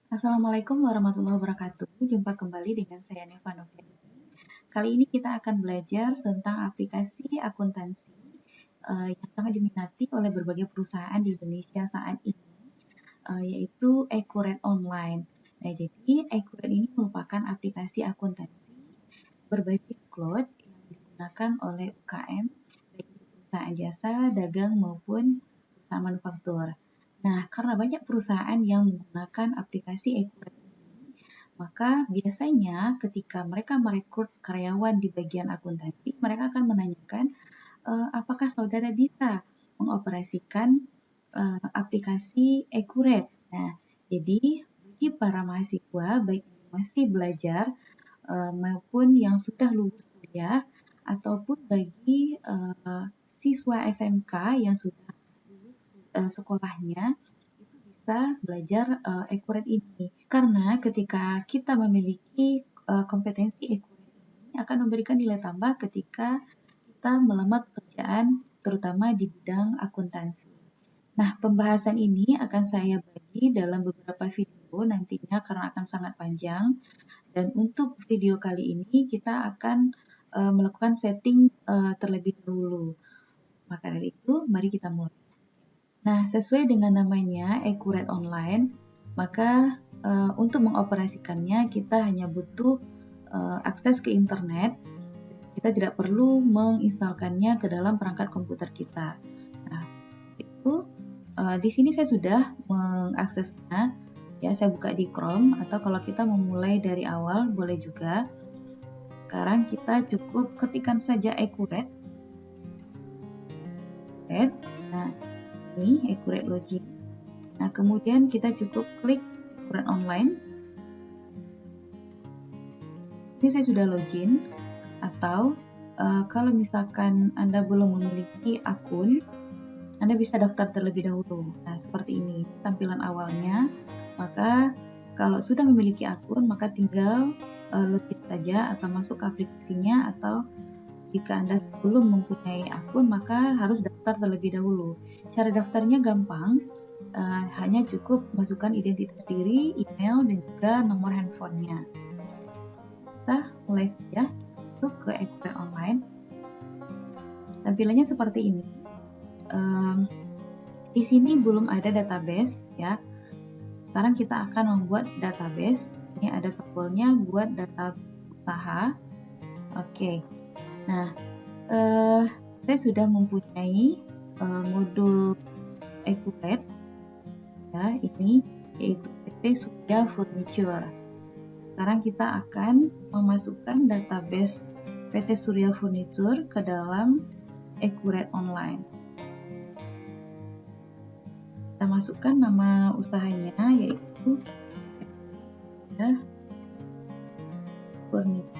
Assalamualaikum warahmatullahi wabarakatuh. Jumpa kembali dengan saya Neva Noviani. Kali ini kita akan belajar tentang aplikasi akuntansi yang sangat diminati oleh berbagai perusahaan di Indonesia saat ini, yaitu Accurate Online. Nah, jadi Accurate ini merupakan aplikasi akuntansi berbasis cloud yang digunakan oleh UKM, baik itu perusahaan jasa, dagang, maupun perusahaan manufaktur. Nah, karena banyak perusahaan yang menggunakan aplikasi Accurate ini, maka biasanya ketika mereka merekrut karyawan di bagian akuntansi, mereka akan menanyakan apakah saudara bisa mengoperasikan aplikasi Accurate. Nah, jadi bagi para mahasiswa, baik yang masih belajar maupun yang sudah lulus kuliah, ataupun bagi siswa SMK yang sudah lulus sekolahnya, itu bisa belajar Accurate ini. Karena ketika kita memiliki kompetensi Accurate ini akan memberikan nilai tambah ketika kita melamar pekerjaan, terutama di bidang akuntansi. Nah, pembahasan ini akan saya bagi dalam beberapa video nantinya karena akan sangat panjang. Dan untuk video kali ini kita akan melakukan setting terlebih dahulu. Maka dari itu, mari kita mulai. Nah, sesuai dengan namanya Accurate Online, maka untuk mengoperasikannya kita hanya butuh akses ke internet. Kita tidak perlu menginstalkannya ke dalam perangkat komputer kita. Nah, itu di sini saya sudah mengaksesnya. Ya, saya buka di Chrome, atau kalau kita memulai dari awal boleh juga. Sekarang kita cukup ketikkan saja Accurate. Nah, ini Accurate Login. Nah, kemudian kita cukup klik Accurate Online. Ini saya sudah login. Atau kalau misalkan Anda belum memiliki akun, Anda bisa daftar terlebih dahulu. Nah, seperti ini tampilan awalnya. Maka kalau sudah memiliki akun, maka tinggal login saja atau masuk ke aplikasinya, atau jika Anda belum mempunyai akun, maka harus daftar terlebih dahulu. Cara daftarnya gampang, hanya cukup masukkan identitas diri, email, dan juga nomor handphonenya. Kita mulai saja masuk ke Accurate Online. Tampilannya seperti ini. Di sini belum ada database, ya. Sekarang kita akan membuat database. Ini ada tombolnya buat data usaha. Oke. Nah, saya sudah mempunyai modul Accurate, ya, ini yaitu PT Surya Furniture. Sekarang kita akan memasukkan database PT Surya Furniture ke dalam Accurate Online. Kita masukkan nama usahanya, yaitu Surya Furniture.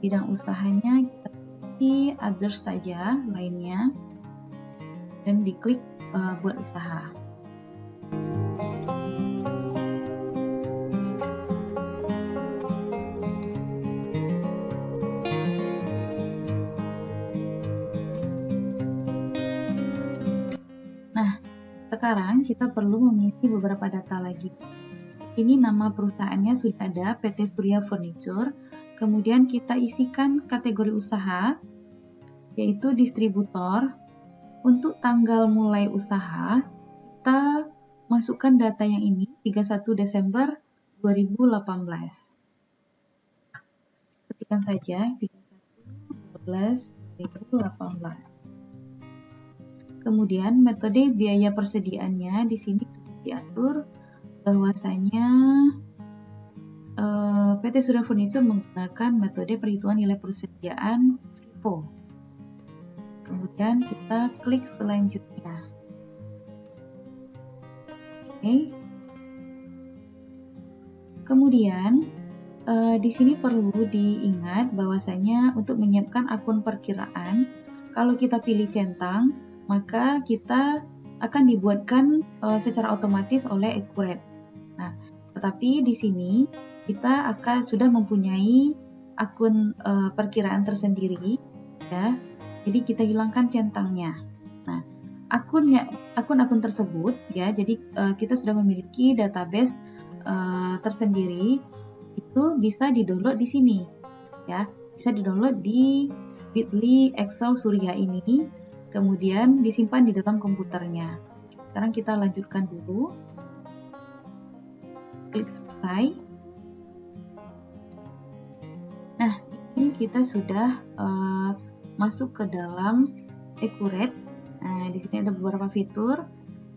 Bidang usahanya kita pilih others saja, lainnya, dan diklik buat usaha. Nah, sekarang kita perlu mengisi beberapa data lagi. Ini nama perusahaannya sudah ada, PT Surya Furniture. Kemudian kita isikan kategori usaha, yaitu distributor. Untuk tanggal mulai usaha, kita masukkan data yang ini, 31 Desember 2018. Ketikkan saja 31/12/2018. Kemudian metode biaya persediaannya di sini sudah diatur bahwasanya PT Surya Furniture menggunakan metode perhitungan nilai persediaan FIFO. Kemudian kita klik selanjutnya. Oke. Kemudian di sini perlu diingat bahwasanya untuk menyiapkan akun perkiraan, kalau kita pilih centang, maka kita akan dibuatkan secara otomatis oleh Accurate. Nah, tetapi di sini kita akan sudah mempunyai akun perkiraan tersendiri, ya. Jadi kita hilangkan centangnya. Nah, akun-akun tersebut ya. Jadi kita sudah memiliki database tersendiri, itu bisa di-download di sini ya. Bisa di-download di Bitly Excel Surya ini, kemudian disimpan di dalam komputernya. Sekarang kita lanjutkan dulu. Klik selesai. Nah, ini kita sudah masuk ke dalam Accurate. Nah, di sini ada beberapa fitur.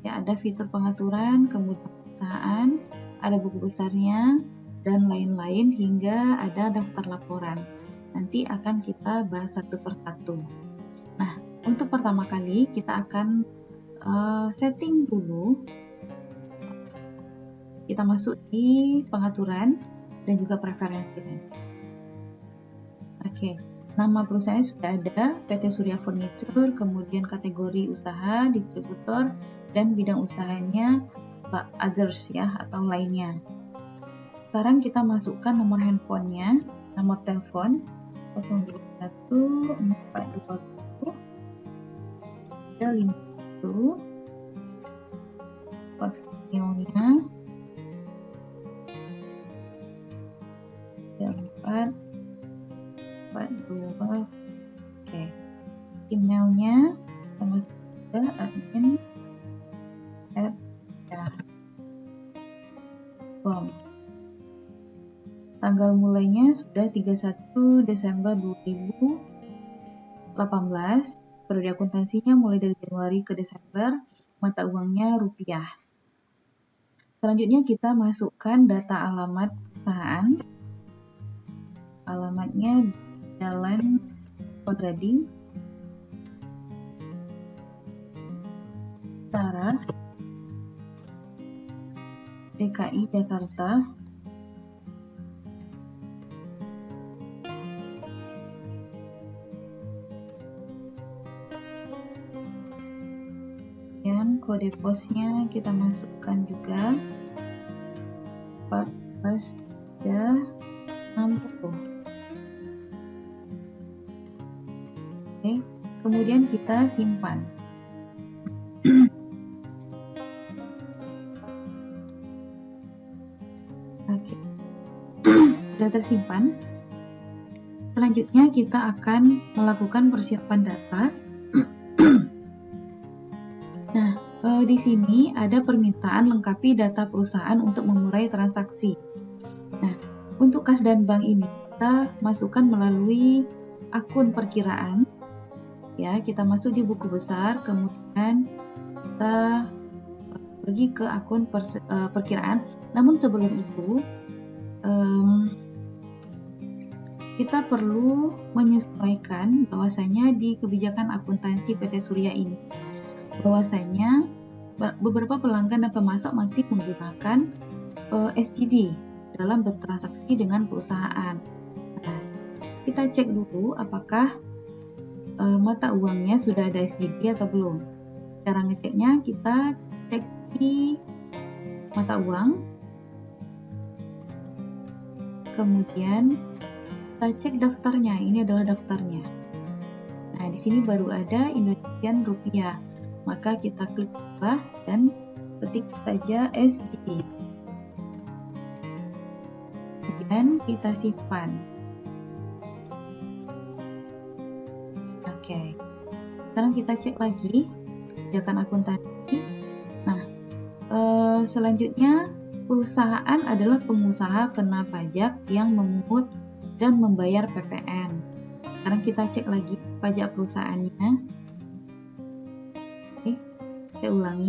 Ya, ada fitur pengaturan, kemudian perusahaan, ada buku besarnya, dan lain-lain hingga ada daftar laporan. Nanti akan kita bahas satu persatu. Nah, untuk pertama kali kita akan setting dulu. Kita masuk di pengaturan dan juga preferensi. Oke, nama perusahaan sudah ada, PT Surya Furniture, kemudian kategori usaha, distributor, dan bidang usahanya others ya, atau lainnya. Sekarang kita masukkan nomor handphonenya, nomor telepon 021 420 351, fax emailnya 442. Oke, emailnya sama sudah admin @yahoo.com. Tanggal mulainya sudah 31 Desember 2018. Periode akuntansinya mulai dari Januari ke Desember. Mata uangnya rupiah. Selanjutnya kita masukkan data alamat perusahaan. Alamatnya Jalan Pagading, Utara, DKI Jakarta. Dan kode posnya kita masukkan juga 1460. Oke, kemudian kita simpan. Oke, sudah tersimpan. Selanjutnya kita akan melakukan persiapan data. Nah, di sini ada permintaan lengkapi data perusahaan untuk memulai transaksi. Nah, untuk kas dan bank ini kita masukkan melalui akun perkiraan. Ya, kita masuk di buku besar, kemudian kita pergi ke akun perkiraan. Namun sebelum itu, kita perlu menyesuaikan bahwasanya di kebijakan akuntansi PT Surya ini, bahwasanya beberapa pelanggan dan pemasok masih menggunakan SGD dalam bertransaksi dengan perusahaan. Nah, kita cek dulu apakah mata uangnya sudah ada SGD atau belum. Cara ngeceknya kita cek di mata uang, kemudian kita cek daftarnya. Ini adalah daftarnya. Nah, di sini baru ada Indonesian rupiah. Maka kita klik bawah dan ketik saja SGD. Kemudian kita simpan. Oke, sekarang kita cek lagi kebijakan akuntansi. Nah, selanjutnya perusahaan adalah pengusaha kena pajak yang memungut dan membayar PPN. Sekarang kita cek lagi pajak perusahaannya. Oke, saya ulangi.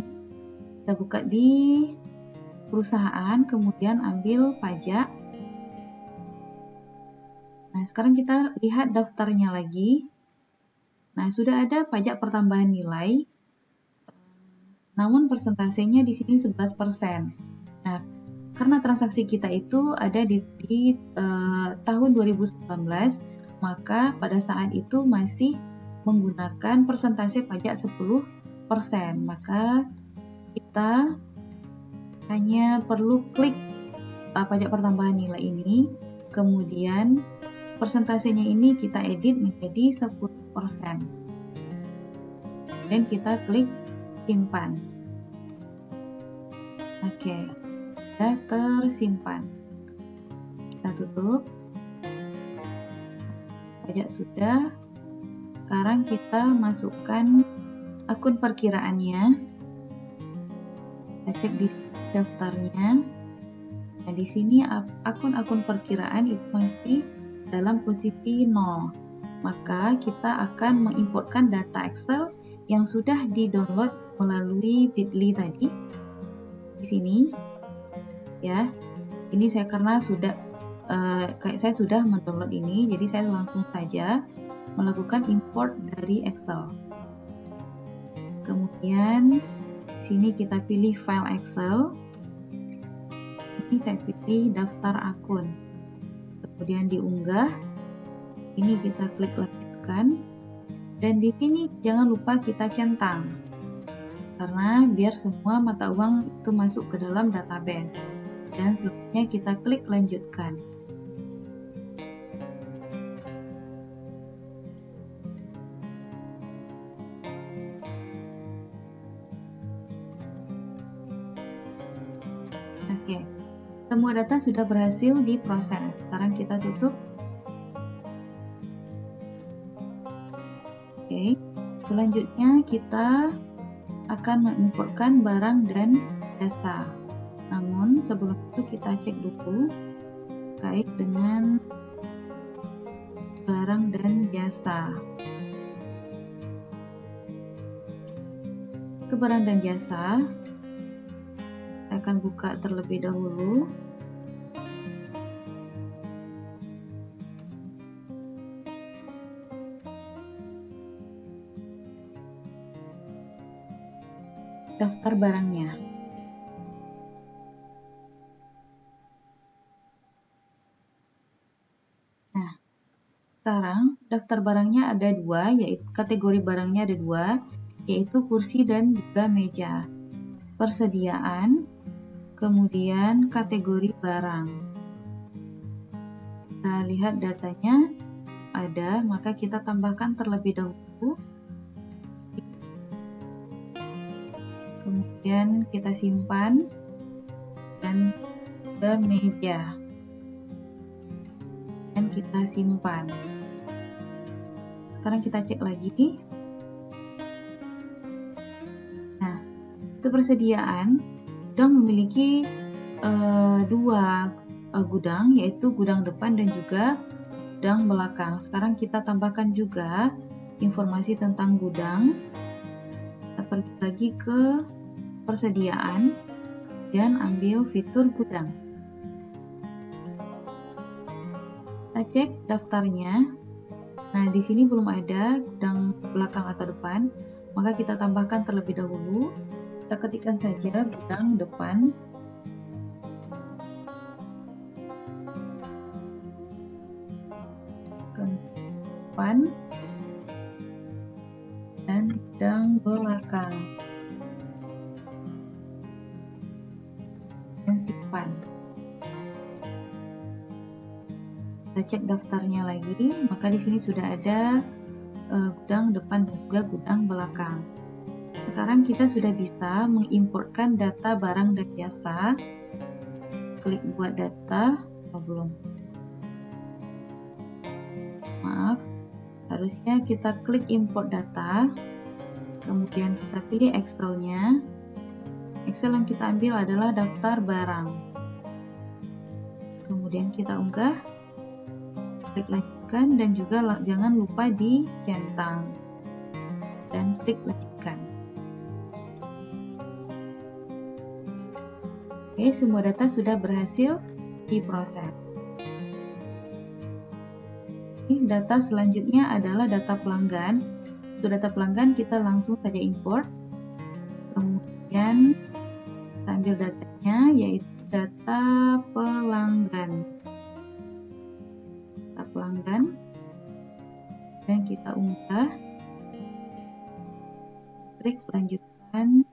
Kita buka di perusahaan, kemudian ambil pajak. Nah, sekarang kita lihat daftarnya lagi. Nah, sudah ada pajak pertambahan nilai, namun persentasenya di sini 11%. Nah, karena transaksi kita itu ada di tahun 2019, maka pada saat itu masih menggunakan persentase pajak 10%. Maka kita hanya perlu klik pajak pertambahan nilai ini, kemudian persentasenya ini kita edit menjadi 10%. Dan kita klik simpan. Oke, sudah tersimpan. Kita tutup. Pajak sudah. Sekarang kita masukkan akun perkiraannya. Kita cek di daftarnya. Nah, di sini akun-akun perkiraan itu masih dalam posisi 0. Maka kita akan mengimportkan data Excel yang sudah di-download melalui Bitly tadi. Di sini ya. Ini saya karena saya sudah mendownload ini, jadi saya langsung saja melakukan import dari Excel. Kemudian di sini kita pilih file Excel. Ini saya pilih daftar akun. Kemudian diunggah. Ini kita klik lanjutkan. Dan di sini jangan lupa kita centang. Karena biar semua mata uang itu masuk ke dalam database. Dan selanjutnya kita klik lanjutkan. Oke, semua data sudah berhasil diproses. Sekarang kita tutup. Oke, selanjutnya kita akan mengimportkan barang dan jasa. Namun sebelum itu kita cek dulu terkait dengan barang dan jasa. Ke barang dan jasa, saya akan buka terlebih dahulu. Daftar barangnya. Nah, sekarang daftar barangnya ada dua, yaitu kategori barangnya ada dua, yaitu kursi dan juga meja. Persediaan, kemudian kategori barang. Kita lihat datanya ada, maka kita tambahkan terlebih dahulu. Kemudian kita simpan dan ke meja. Dan kita simpan. Sekarang kita cek lagi. Nah, itu persediaan. Gudang memiliki dua gudang, yaitu gudang depan dan juga gudang belakang. Sekarang kita tambahkan juga informasi tentang gudang. Kita pergi lagi ke persediaan dan ambil fitur gudang. Kita cek daftarnya. Nah, di sini belum ada gudang belakang atau depan, maka kita tambahkan terlebih dahulu. Kita ketikkan saja gudang depan. Depan dan gudang belakang. Dan simpan. Kita cek daftarnya lagi, maka di sini sudah ada gudang depan dan juga gudang belakang. Sekarang kita sudah bisa mengimportkan data barang dan jasa. Klik buat data, belum? Maaf, harusnya kita klik import data, kemudian kita pilih Excel-nya. Excel yang kita ambil adalah daftar barang. Kemudian kita unggah, klik lanjutkan, dan juga jangan lupa dicentang dan klik lanjutkan. Oke, semua data sudah berhasil diproses. Data selanjutnya adalah data pelanggan. Untuk data pelanggan kita langsung saja import. Kemudian kita ambil datanya, yaitu data pelanggan. Data pelanggan. Dan kita unggah. Klik lanjutkan.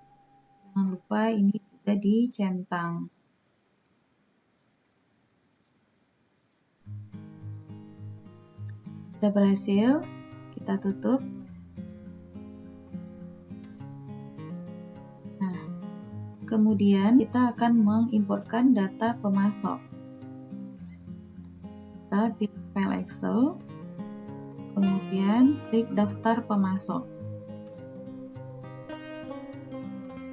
Jangan lupa ini juga dicentang. Sudah berhasil, kita tutup. Kemudian kita akan mengimportkan data pemasok. Kita pilih file Excel, kemudian klik daftar pemasok.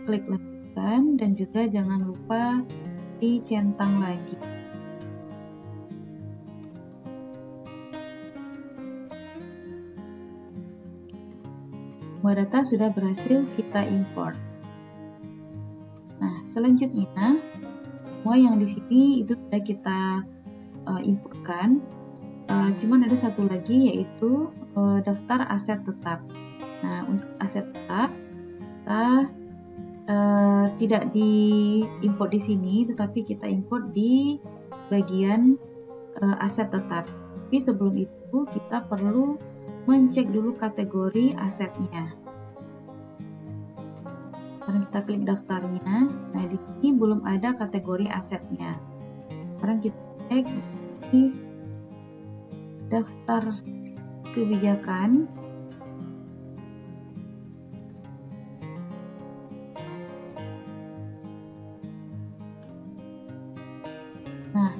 Klik lanjutkan dan juga jangan lupa dicentang lagi. Semua data sudah berhasil kita import. Nah, selanjutnya semua yang di sini itu sudah kita importkan. Cuman ada satu lagi, yaitu daftar aset tetap. Nah, untuk aset tetap kita tidak diimport di sini, tetapi kita import di bagian aset tetap. Tapi sebelum itu kita perlu mencek dulu kategori asetnya. Sekarang kita klik daftarnya. Nah, di sini belum ada kategori asetnya. Sekarang kita cek di daftar kebijakan. Nah,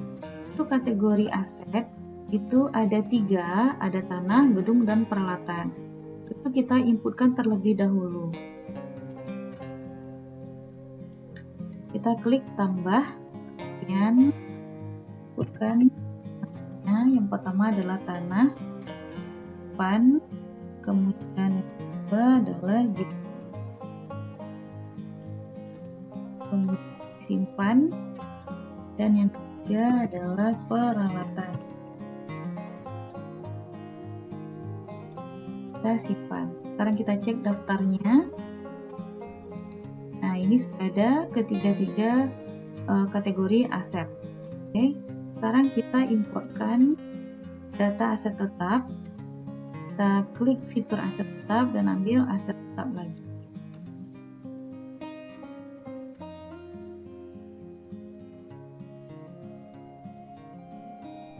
untuk kategori aset itu ada 3, ada tanah, gedung, dan peralatan. Itu kita inputkan terlebih dahulu. Kita klik tambah, kemudian inputkan. Yang pertama adalah tanah, depan, kemudian yang kedua adalah gedung, kemudian simpan, dan yang ketiga adalah peralatan. Kita simpan. Sekarang kita cek daftarnya. Nah, ini sudah ada ketiga-tiga kategori aset. Oke, sekarang kita importkan data aset tetap. Kita klik fitur aset tetap dan ambil aset tetap lagi.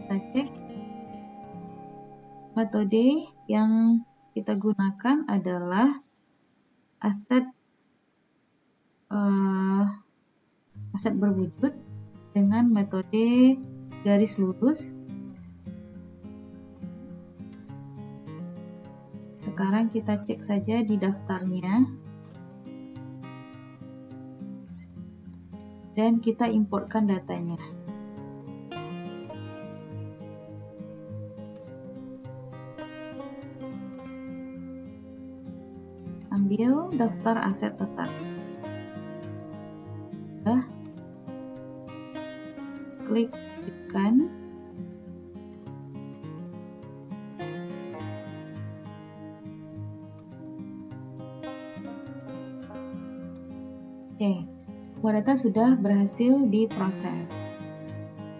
Kita cek. Metode yang kita gunakan adalah aset berwujud dengan metode garis lurus. Sekarang kita cek saja di daftarnya dan kita importkan datanya. Ambil daftar aset tetap. Klik lanjutkan. Oke, semua data sudah berhasil diproses.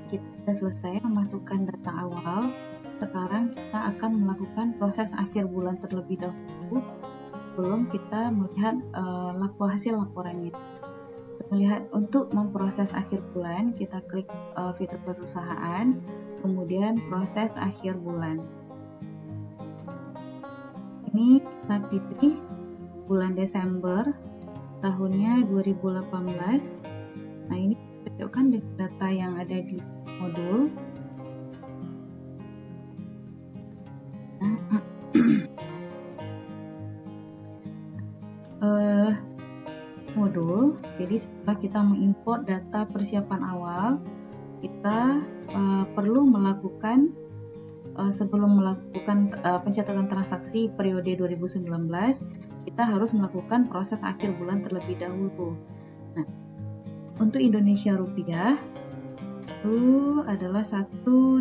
Kita sudah selesai memasukkan data awal. Sekarang kita akan melakukan proses akhir bulan terlebih dahulu sebelum kita melihat hasil laporannya. Untuk memproses akhir bulan, kita klik fitur perusahaan, kemudian proses akhir bulan. Ini kita pilih bulan Desember, tahunnya 2018. Nah, ini cocokkan dengan data yang ada di modul. Modul. Jadi setelah kita mengimport data persiapan awal, kita perlu melakukan sebelum melakukan pencatatan transaksi periode 2019, kita harus melakukan proses akhir bulan terlebih dahulu. Nah, untuk Indonesia rupiah itu adalah 1,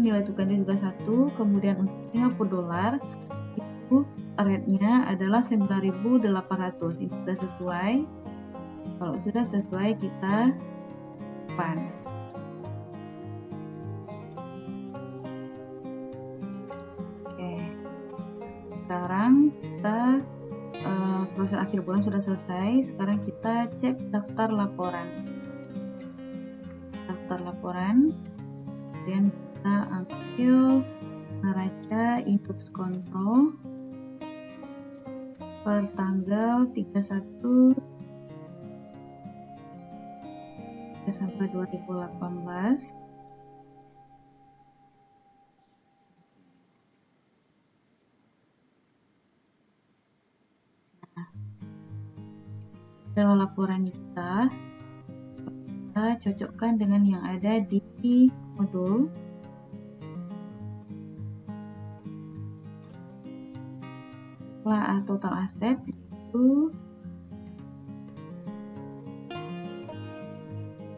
nilai tukarnya juga 1, kemudian untuk Singapura dolar itu rate-nya adalah 9.800. Ini sudah sesuai. Kalau sudah sesuai, kita simpan. Oke, sekarang kita proses akhir bulan sudah selesai. Sekarang kita cek daftar laporan. Kemudian kita ambil neraca indeks kontrol per tanggal 31 sampai 2018. Dalam laporan kita cocokkan dengan yang ada di modul. Total aset itu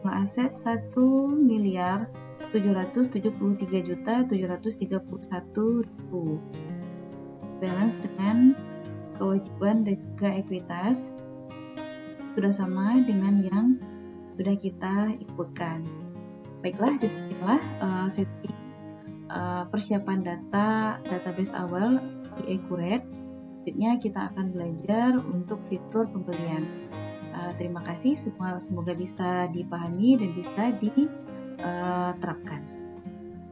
aset 1.773.731.000. Balance dengan kewajiban dan juga ekuitas sudah sama dengan yang sudah kita inputkan. Baiklah, demikianlah sesi persiapan database awal di Accurate. Selanjutnya kita akan belajar untuk fitur pembelian. Terima kasih, semoga bisa dipahami dan bisa diterapkan.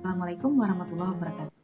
Assalamualaikum warahmatullahi wabarakatuh.